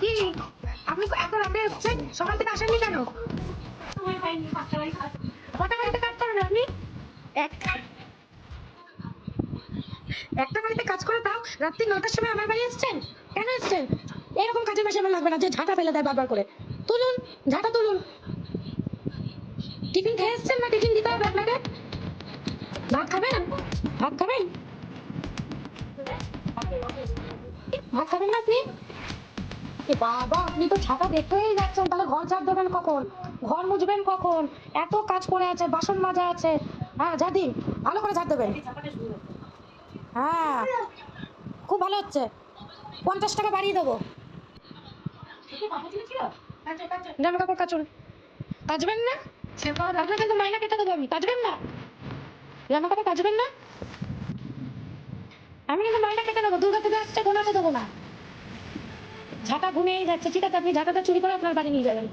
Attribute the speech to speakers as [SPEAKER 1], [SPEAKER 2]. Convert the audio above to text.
[SPEAKER 1] কি আপনি এত রাতে এসেছেন? সকাল থেকে আসেননি কেন? কটা বাড়িতে কাজ করেন আপনি? একটা বাড়িতে কাজ করে তাও রাত্রি ৯টার সময় আমার বাড়ি এসেছেন? কেন এসেছেন? এরকম কাজের মাসে আমার লাগবে না যে ঝাঁটা ফেলে দেয় বারবার করে। তুলুন, ঝাঁটা তুলুন। টিফিন খেয়ে এসেছেন না টিফিন দিতে হবে আপনাকে? ভাত খাবেন? ভাত খাবেন? ভাত খাবেন না আপনি? এ বাবা, আপনি তো ছাতা দেখতেই যাচ্ছেন, তাহলে ঘর ঝাড় দেবেন কখন? ঘর মুছবেন কখন? এত কাজ পড়ে আছে, বাসন মাজা আছে। হ্যাঁ, ঝাড় দিন, ভালো করে ঝাড় দেবেন। হ্যাঁ, খুব ভালো হচ্ছে। 50 টাকা বাড়িয়ে দেবো। জামা কাপড় কাচুন। কাচবেন না? আপনার কিন্তু মাইনা কেটে দেবো আমি। কাচবেন না? জামা কাপড় কাচবেন না? আমি কিন্তু মাইনা কেটে দেবো। দুর্গা পুজো আসছে, ঘুমাতে দেবো না। ঝাঁটা ঘুমিয়েই যাচ্ছে, ঠিক আছে? আপনি ঝাঁটাটা চুরি করে আপনার বাড়ি নিয়ে যাবেন।